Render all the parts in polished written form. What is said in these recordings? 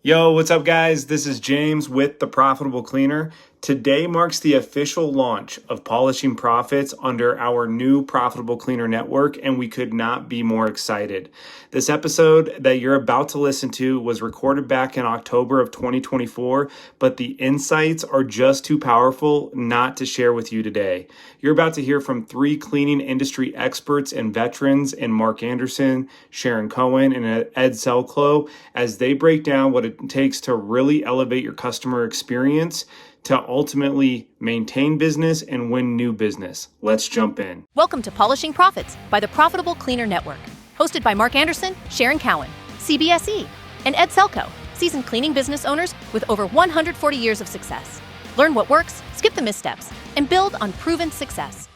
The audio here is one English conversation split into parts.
Yo, what's up, guys? This is James with The Profitable Cleaner. Today marks the official launch of Polishing Profits under our new Profitable Cleaner network, and we could not be more excited. This episode that you're about to listen to was recorded back in October of 2024, but the insights are just too powerful not to share with you today. You're about to hear from three cleaning industry experts and veterans in Mark Anderson, Sharon Cowan, and Ed Selkow as they break down what it takes to really elevate your customer experience to ultimately maintain business and win new business. Let's jump in. Welcome to Polishing Profits by the Profitable Cleaner Network, hosted by Mark Anderson, Sharon Cowan, CBSE, and Ed Selkow, seasoned cleaning business owners with over 140 years of success. Learn what works, skip the missteps, and build on proven success.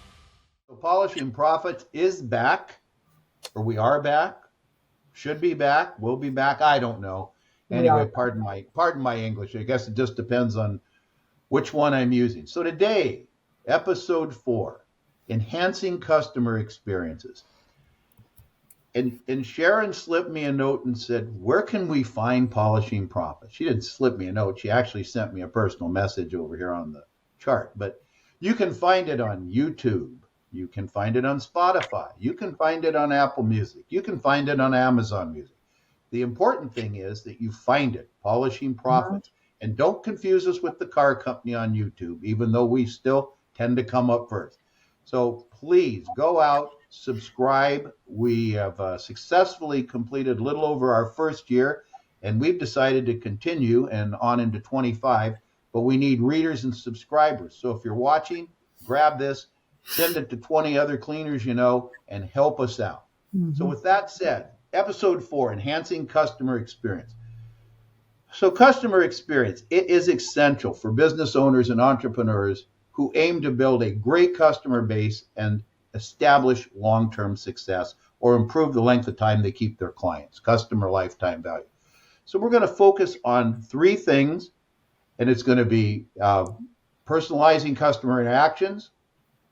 So Polishing Profits is back, or we are back, should be back, will be back, I don't know. Anyway, pardon my English. I guess it just depends on which one I'm using. So today, episode 4, enhancing customer experiences. And Sharon slipped me a note and said, where can we find Polishing Profits? She didn't slip me a note. She actually sent me a personal message over here on the chart. But you can find it on YouTube. You can find it on Spotify. You can find it on Apple Music. You can find it on Amazon Music. The important thing is that you find it, Polishing Profits. And don't confuse us with the car company on YouTube, even though we still tend to come up first. So please go out, subscribe. We have successfully completed a little over our first year, and we've decided to continue and on into 25, but we need readers and subscribers. So if you're watching, grab this, send it to 20 other cleaners you know, and help us out. So with that said, episode 4, enhancing customer experience. So customer experience, it is essential for business owners and entrepreneurs who aim to build a great customer base and establish long-term success or improve the length of time they keep their clients, customer lifetime value. So we're going to focus on 3 things, and it's going to be personalizing customer interactions,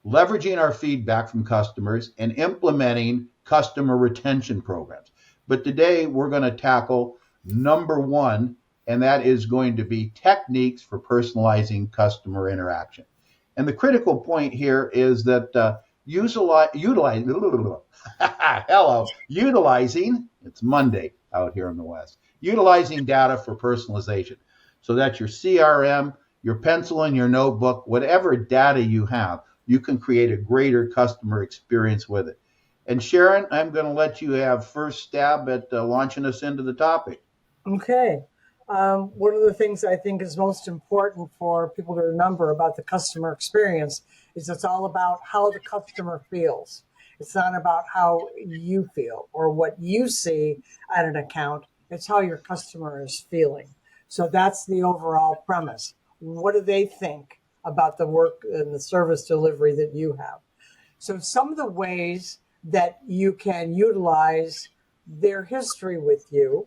leveraging our feedback from customers, and implementing customer retention programs. But today we're going to tackle number 1, and that is going to be techniques for personalizing customer interaction. And the critical point here is that utilizing, it's Monday out here in the West, utilizing data for personalization. So that's your CRM, your pencil and your notebook, whatever data you have, you can create a greater customer experience with it. And Sharon, I'm going to let you have first stab at launching us into the topic. Okay. One of the things I think is most important for people to remember about the customer experience is it's all about how the customer feels. It's not about how you feel or what you see at an account. It's how your customer is feeling. So that's the overall premise. What do they think about the work and the service delivery that you have? So some of the ways that you can utilize their history with you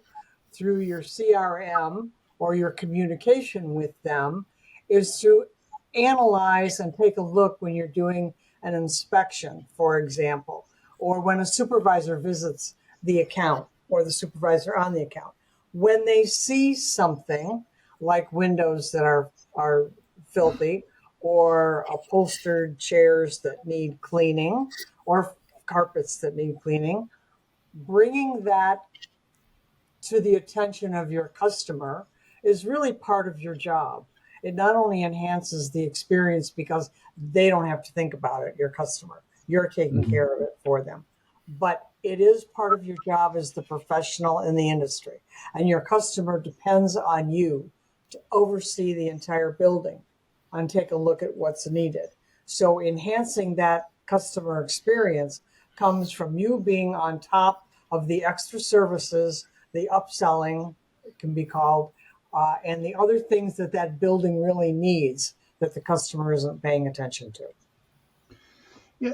through your CRM or your communication with them is to analyze and take a look when you're doing an inspection, for example, or when a supervisor visits the account or the supervisor on the account. When they see something like windows that are filthy or upholstered chairs that need cleaning or carpets that need cleaning, bringing that to the attention of your customer is really part of your job. It not only enhances the experience because they don't have to think about it, your customer, you're taking care of it for them, but it is part of your job as the professional in the industry. And your customer depends on you to oversee the entire building and take a look at what's needed. So enhancing that customer experience comes from you being on top of the extra services, the upselling, it can be called, and the other things that building really needs that the customer isn't paying attention to. Yeah,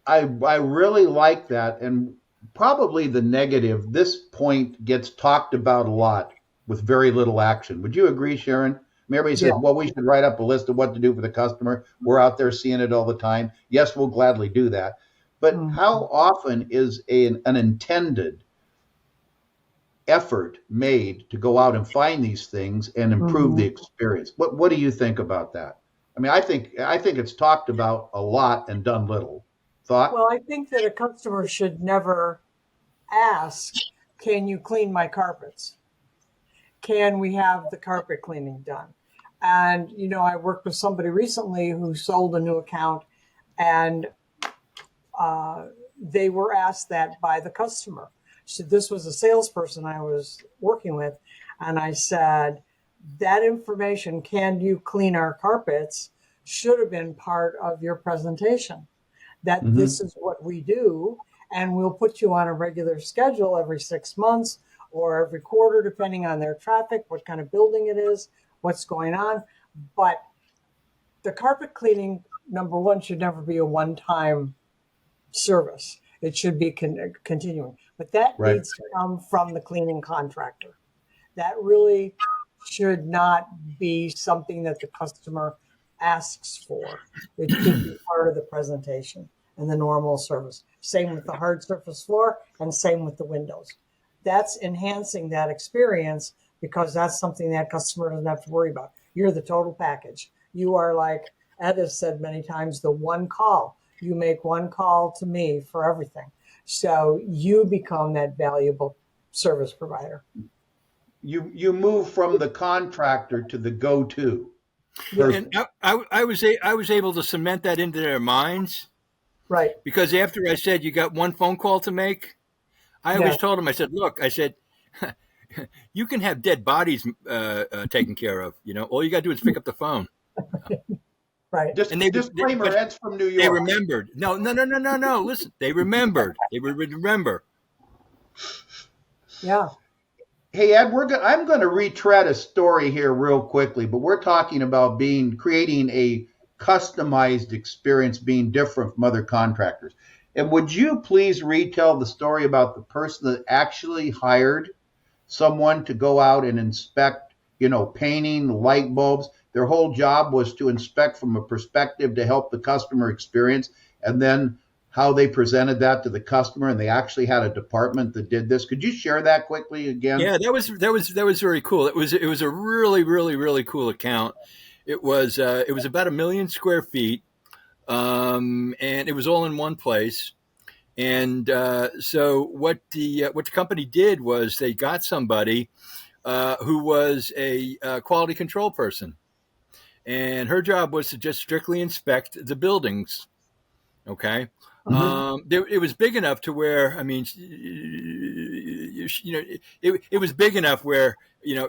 I really like that. And probably the negative, this point gets talked about a lot with very little action. Would you agree, Sharon? Everybody says, well, we should write up a list of what to do for the customer. We're out there seeing it all the time. Yes, we'll gladly do that. But how often is an intended effort made to go out and find these things and improve the experience. What do you think about that? I mean, I think it's talked about a lot and done little. Thought? Well, I think that a customer should never ask, can you clean my carpets? Can we have the carpet cleaning done? And, I worked with somebody recently who sold a new account, and they were asked that by the customer. So this was a salesperson I was working with. And I said, that information, can you clean our carpets, should have been part of your presentation. That this is what we do, and we'll put you on a regular schedule every 6 months or every quarter, depending on their traffic, what kind of building it is, what's going on. But the carpet cleaning, number one, should never be a one-time service. It should be continuing. But that needs to come from the cleaning contractor. That really should not be something that the customer asks for. It should be part of the presentation and the normal service. Same with the hard surface floor and same with the windows. That's enhancing that experience because that's something that customer doesn't have to worry about. You're the total package. You are, like Ed has said many times, the one call. You make one call to me for everything. So you become that valuable service provider. You move from the contractor to the go-to. And I was able to cement that into their minds. Right. Because after I said you got one phone call to make, I always told them, I said, look, I said, you can have dead bodies taken care of. All you got to do is pick up the phone. Right. Disclaimer, Ed's from New York. They remembered. No. Listen, they remembered. They would remember. Yeah. Hey, Ed, I'm going to retread a story here real quickly, but we're talking about creating a customized experience, being different from other contractors. And would you please retell the story about the person that actually hired someone to go out and inspect, painting, light bulbs? Their whole job was to inspect from a perspective to help the customer experience, and then how they presented that to the customer, and they actually had a department that did this. Could you share that quickly again? Yeah, that was very cool. It was a really, really, really cool account. It was about 1 million square feet, and it was all in one place. And so what the company did was they got somebody who was a quality control person, and her job was to just strictly inspect the buildings. Okay. It was big enough to where, I mean, it was big enough where,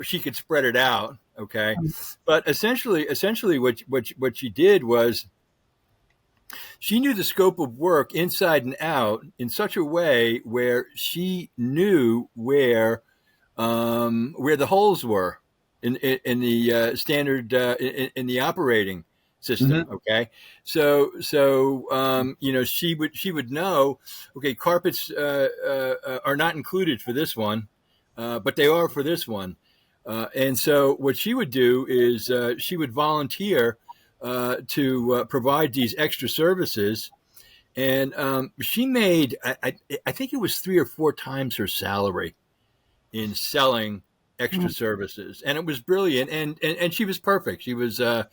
she could spread it out. Okay. But essentially what she did was she knew the scope of work inside and out in such a way where she knew where the holes were in the standard, in the operating system. Okay. So she would know, okay, carpets are not included for this one, but they are for this one. And so what she would do is she would volunteer to provide these extra services. And she made, I think it was 3 or 4 times her salary in selling extra services. And it was brilliant. And she was perfect. She was a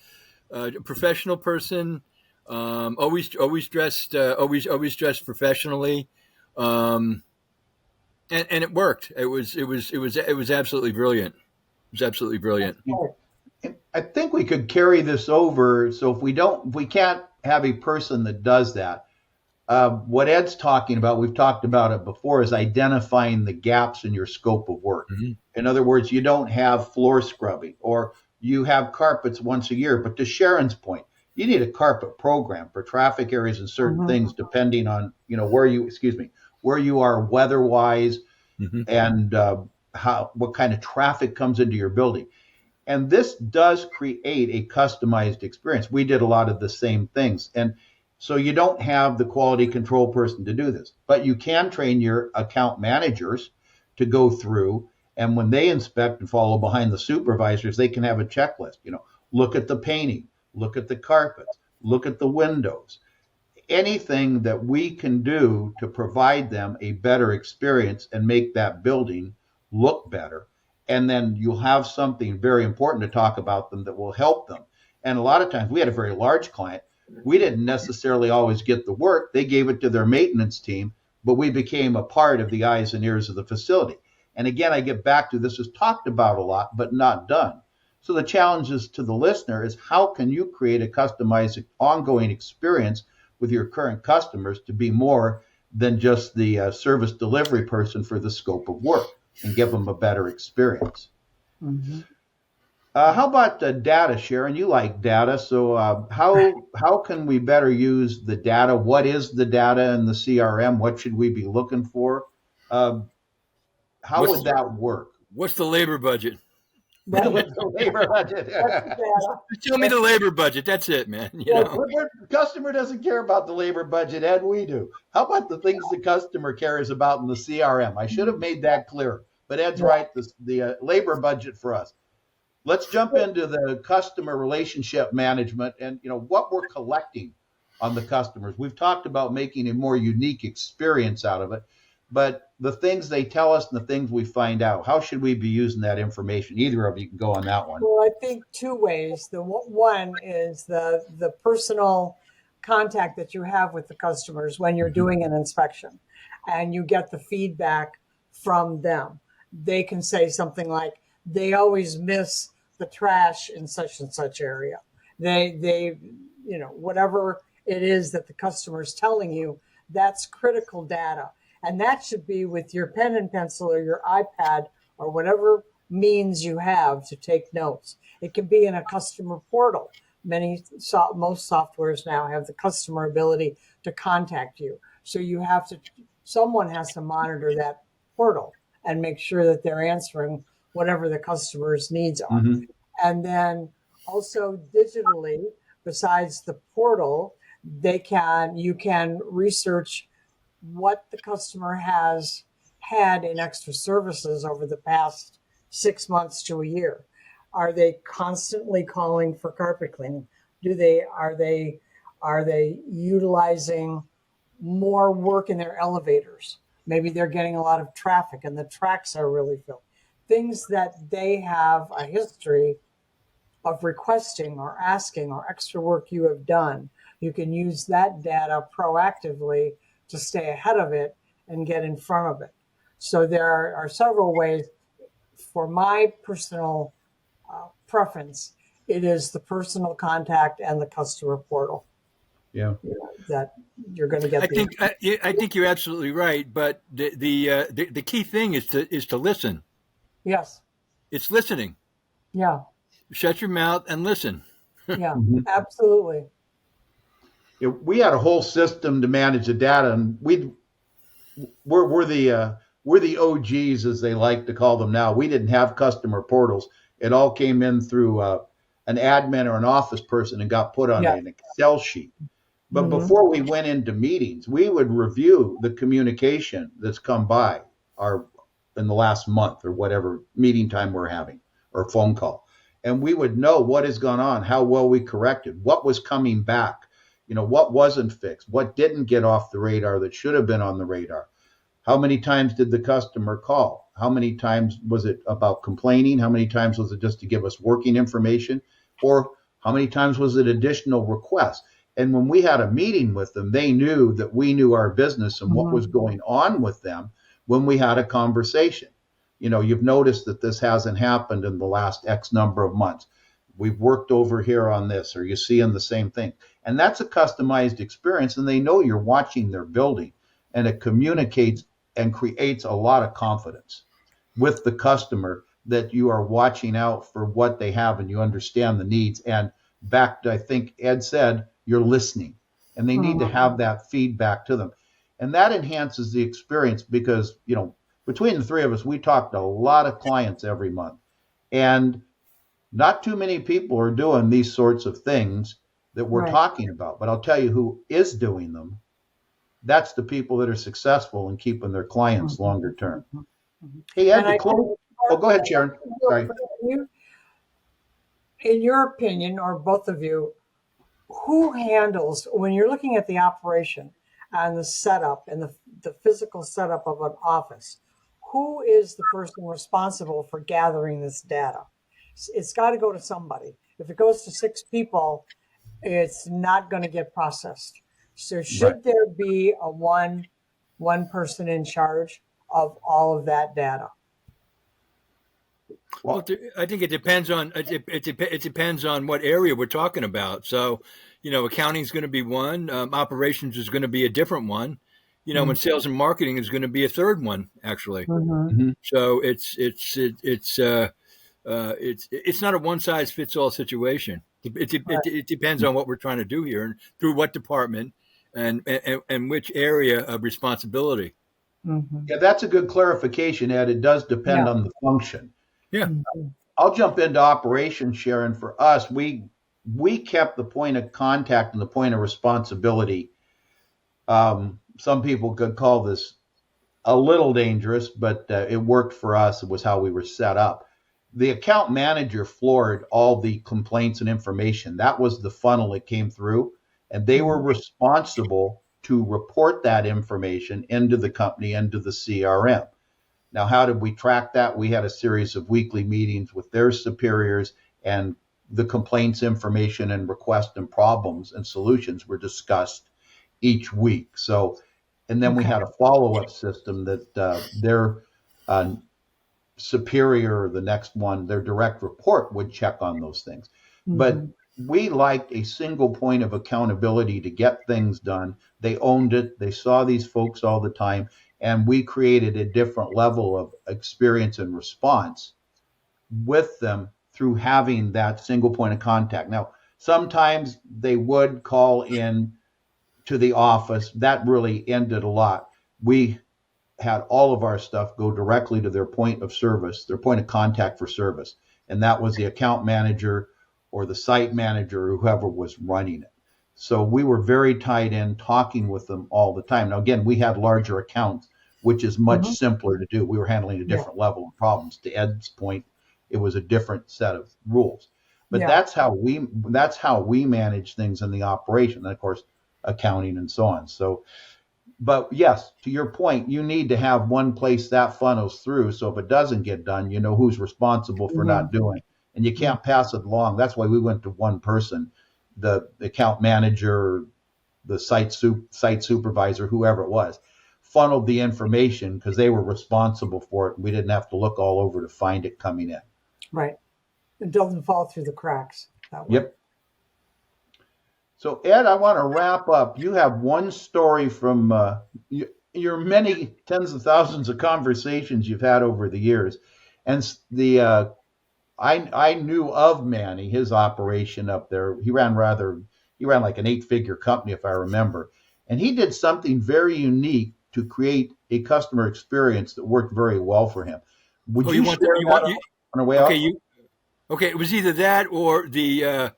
professional person, always dressed professionally, and it worked. It was absolutely brilliant. It was absolutely brilliant. I think we could carry this over. So if we can't have a person that does that, what Ed's talking about, we've talked about it before, is identifying the gaps in your scope of work. In other words, you don't have floor scrubbing, or you have carpets once a year. But to Sharon's point, you need a carpet program for traffic areas and certain things, depending on where you are weather-wise, and what kind of traffic comes into your building. And this does create a customized experience. We did a lot of the same things. And so you don't have the quality control person to do this, but you can train your account managers to go through, and when they inspect and follow behind the supervisors, they can have a checklist. Look at the painting, look at the carpets, look at the windows. Anything that we can do to provide them a better experience and make that building look better, and then you'll have something very important to talk about them that will help them. And a lot of times, we had a very large client. We didn't necessarily always get the work. They gave it to their maintenance team, but we became a part of the eyes and ears of the facility. And again, I get back to this is talked about a lot, but not done. So the challenge is to the listener is how can you create a customized ongoing experience with your current customers to be more than just the service delivery person for the scope of work and give them a better experience. Mm-hmm. How about data, Sharon? You like data, so how can we better use the data? What is the data in the CRM? What should we be looking for? How would that work? What's the labor budget? Right. What's the labor budget? That's the data. Tell me the labor budget. That's it, man. The customer doesn't care about the labor budget, Ed. We do. How about the things the customer cares about in the CRM? I should have made that clearer. But Ed's right. The labor budget for us. Let's jump into the customer relationship management and what we're collecting on the customers. We've talked about making a more unique experience out of it, but the things they tell us and the things we find out, how should we be using that information? Either of you can go on that one. Well, I think two ways. The one is the personal contact that you have with the customers when you're doing an inspection, and you get the feedback from them. They can say something like, they always miss the trash in such and such area. They whatever it is that the customer is telling you, that's critical data. And that should be with your pen and pencil or your iPad or whatever means you have to take notes. It can be in a customer portal. Most softwares now have the customer ability to contact you. So someone has to monitor that portal and make sure that they're answering whatever the customer's needs are. Mm-hmm. And then also digitally, besides the portal, you can research what the customer has had in extra services over the past 6 months to a year. Are they constantly calling for carpet cleaning? Are they utilizing more work in their elevators? Maybe they're getting a lot of traffic and the tracks are really filled. Things that they have a history of requesting or asking or extra work you have done. You can use that data proactively to stay ahead of it and get in front of it. So there are several ways. For my personal preference, it is the personal contact and the customer portal. Yeah, that you're going to get. I think you're absolutely right. But the key thing is to listen. Yes, it's listening. Yeah, shut your mouth and listen. Yeah, absolutely. We had a whole system to manage the data, and we're the OGs, as they like to call them now. We didn't have customer portals. It all came in through an admin or an office person and got put on an Excel sheet. But before we went into meetings, we would review the communication that's come by in the last month or whatever meeting time we're having or phone call. And we would know what has gone on, how well we corrected, what was coming back, what wasn't fixed, what didn't get off the radar that should have been on the radar. How many times did the customer call? How many times was it about complaining? How many times was it just to give us working information? Or how many times was it additional requests? And when we had a meeting with them, they knew that we knew our business and what was going on with them when we had a conversation. You've noticed that this hasn't happened in the last X number of months. We've worked over here on this, or you see in the same thing. And that's a customized experience, and they know you're watching their building, and it communicates and creates a lot of confidence with the customer that you are watching out for what they have and you understand the needs. And back to, I think Ed said, you're listening, and they need to have that feedback to them. And that enhances the experience because, between the three of us, we talk to a lot of clients every month, and not too many people are doing these sorts of things that we're talking about. But I'll tell you who is doing them. That's the people that are successful in keeping their clients longer term. Hey, Ed, go ahead, Sharon. Sorry. In your opinion, or both of you, who handles, when you're looking at the operation and the setup and the physical setup of an office, who is the person responsible for gathering this data? It's got to go to somebody. If it goes to 6 people, it's not going to get processed. So should there be a one person in charge of all of that data? Well, I think it depends on it depends on what area we're talking about. So, accounting is going to be one. Operations is going to be a different one. And sales and marketing is going to be a third one, actually. Mm-hmm. So it's not a one size fits all situation. It depends on what we're trying to do here and through what department and which area of responsibility. Mm-hmm. Yeah, that's a good clarification, Ed. It does depend on the function. Yeah. I'll jump into operations, Sharon. For us, we kept the point of contact and the point of responsibility. Some people could call this a little dangerous, but it worked for us. It was how we were set up. The account manager floored all the complaints and information. That was the funnel that came through, and they were responsible to report that information into the company, into the CRM. Now, how did we track that? We had a series of weekly meetings with their superiors, and the complaints, information, and requests and problems and solutions were discussed each week. So, and then we had a follow-up system that their superior, the next one, their direct report would check on those things. But we liked a single point of accountability to get things done. They owned it. They saw these folks all the time. And we created a different level of experience and response with them through having that single point of contact. Now, sometimes they would call in to the office. That really ended a lot. We had all of our stuff go directly to their point of service, their point of contact for service. And that was the account manager or the site manager or whoever was running it. So we were very tied in, talking with them all the time. Now, again, we had larger accounts, which is much simpler to do. We were handling a different level of problems. To Ed's point, it was a different set of rules. But that's how we manage things in the operation. And of course, accounting and so on. So, but yes, to your point, you need to have one place that funnels through. So if it doesn't get done, you know who's responsible for not doing, and you can't pass it along. That's why we went to one person, the account manager, the site supervisor, whoever it was, funneled the information because they were responsible for it. We didn't have to look all over to find it coming in. Right. It doesn't fall through the cracks that way. Yep. So, Ed, I want to wrap up. You have one story from your many tens of thousands of conversations you've had over the years. And I knew of Manny, his operation up there. He ran like an 8-figure company, if I remember. And he did something very unique to create a customer experience that worked very well for him. Would you share that on our way out? Okay, it was either that or the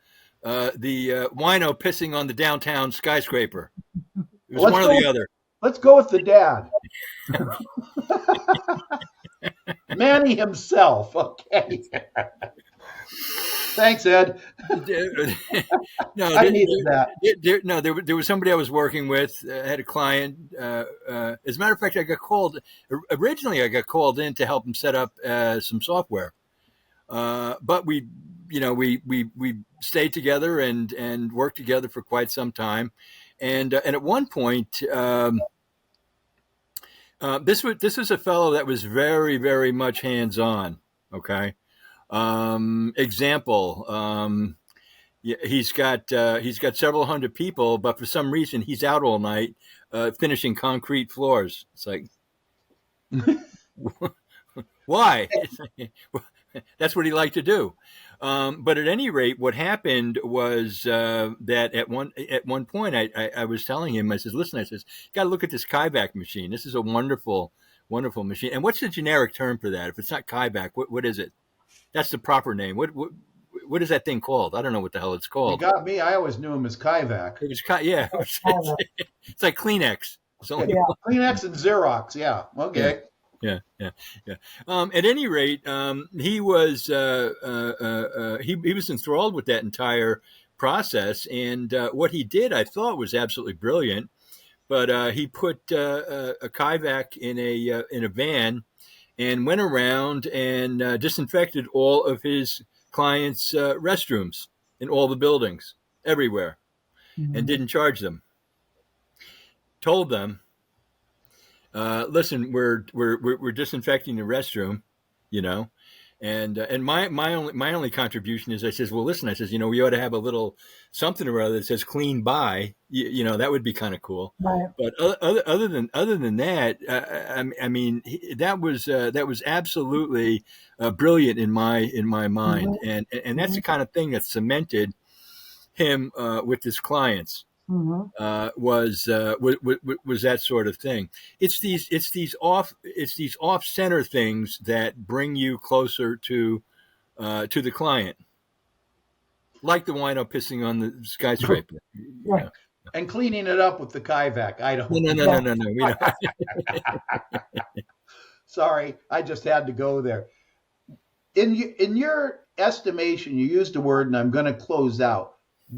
wino pissing on the downtown skyscraper. It was one or the other. Let's go with the dad. Manny himself. Okay. Thanks, Ed. No, I needed that. There was somebody I was working with. I had a client. As a matter of fact, originally I got called in to help him set up some software. But we stayed together and worked together for quite some time. And at one point, this was a fellow that was very, very much hands-on. Okay. Example, he's got several hundred people, but for some reason he's out all night finishing concrete floors. It's like, why? That's what he liked to do. But at any rate, what happened was that at one point I was telling him, I said, listen, you got to look at this Kaiback machine. This is a wonderful, wonderful machine. And what's the generic term for that? If it's not Kaiback, what is it? That's the proper name. What is that thing called? I don't know what the hell it's called. You got me. I always knew him as Kaivac. It was it's like Kleenex. Kleenex and Xerox. Yeah. Okay. Yeah. At any rate, he was enthralled with that entire process, and what he did, I thought, was absolutely brilliant. But he put a Kaivac in a van, and went around and disinfected all of his clients' restrooms in all the buildings everywhere, and didn't charge them. Told them, listen, we're disinfecting the restroom, you know, and my only contribution is I says, well, listen, I says, we ought to have a little something or other that says clean by, that would be kind of cool. Right. But other than that, I mean, that was absolutely brilliant in my mind, and that's the kind of thing that cemented him with his clients. Was that sort of thing. It's these off center things that bring you closer to the client, like the wino pissing on the skyscraper. Right. And cleaning it up with the Kaivac. I don't. No. We don't. Sorry, I just had to go there. In your estimation, you used a word, and I'm going to close out.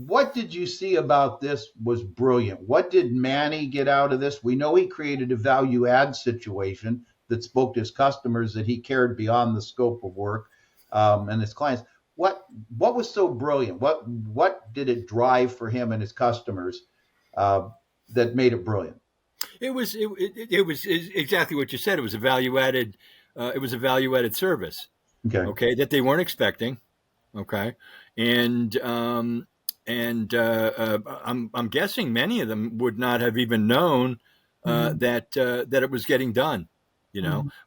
What did you see about this was brilliant? What did Manny get out of this? We know he created a value add situation that spoke to his customers, that he cared beyond the scope of work and his clients. What was so brilliant? What did it drive for him and his customers that made it brilliant? It was exactly what you said. It was a value added. It was a value added service. Okay, that they weren't expecting. Okay, and I'm guessing many of them would not have even known that it was getting done,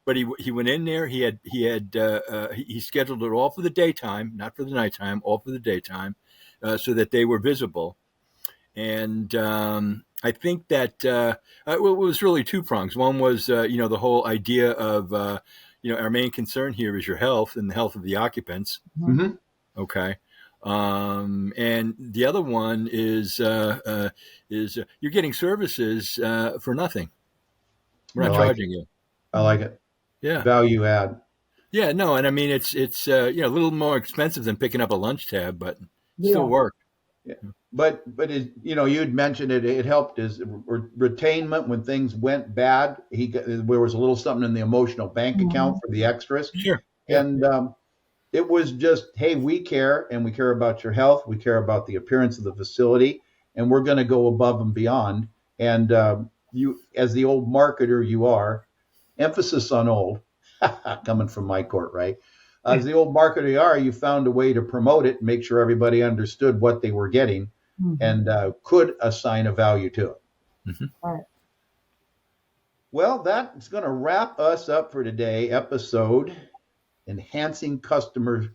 But he went in there. He scheduled it all for the daytime, not for the nighttime, all for the daytime, so that they were visible. And I think that it was really two prongs. One was the whole idea of our main concern here is your health and the health of the occupants. Mm-hmm. Okay. And the other one is you're getting services for nothing. We're not charging you. I like it. Yeah. Value add. Yeah. No. And I mean, it's a little more expensive than picking up a lunch tab, but still work. Yeah. But you'd mentioned it helped his retainment when things went bad. There was a little something in the emotional bank account for the extras. Sure. And it was just, hey, we care, and we care about your health. We care about the appearance of the facility, and we're going to go above and beyond. And you, as the old marketer you are, emphasis on old, coming from my court, right? As the old marketer you are, you found a way to promote it and make sure everybody understood what they were getting and could assign a value to it. Mm-hmm. All right. Well, that's going to wrap us up for today, episode Enhancing Customer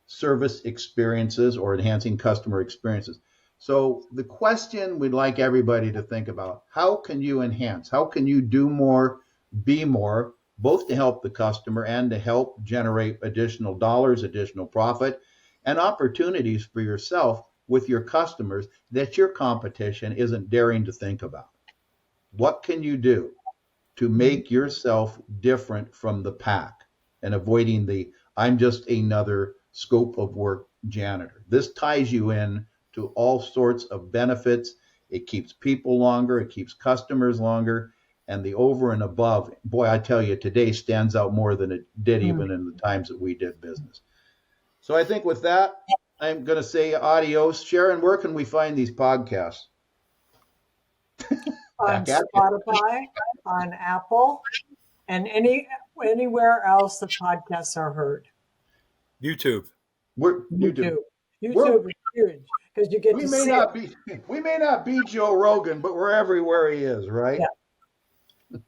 Service Experiences or Enhancing Customer Experiences. So the question we'd like everybody to think about, how can you enhance? How can you do more, be more, both to help the customer and to help generate additional dollars, additional profit, and opportunities for yourself with your customers that your competition isn't daring to think about? What can you do to make yourself different from the pack and avoiding the I'm just another scope of work janitor? This ties you in to all sorts of benefits. It keeps people longer. It keeps customers longer. And the over and above, boy, I tell you, today stands out more than it did even in the times that we did business. So I think with that, I'm going to say adios. Sharon, where can we find these podcasts? On Spotify, on Apple, and anywhere else the podcasts are heard. YouTube. YouTube is huge because you get we to may see not it. we may not be Joe Rogan, but we're everywhere he is, right? Yeah.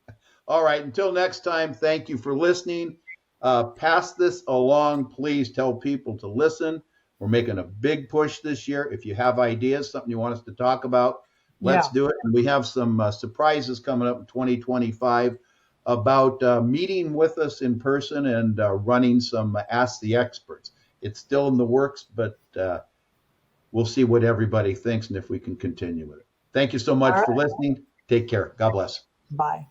All right. Until next time, thank you for listening. Pass this along. Please tell people to listen. We're making a big push this year. If you have ideas, something you want us to talk about, let's do it. And we have some surprises coming up in 2025 about meeting with us in person and running some Ask the Experts. It's still in the works, but we'll see what everybody thinks and if we can continue with it. Thank you so much for listening. Take care. God bless. Bye.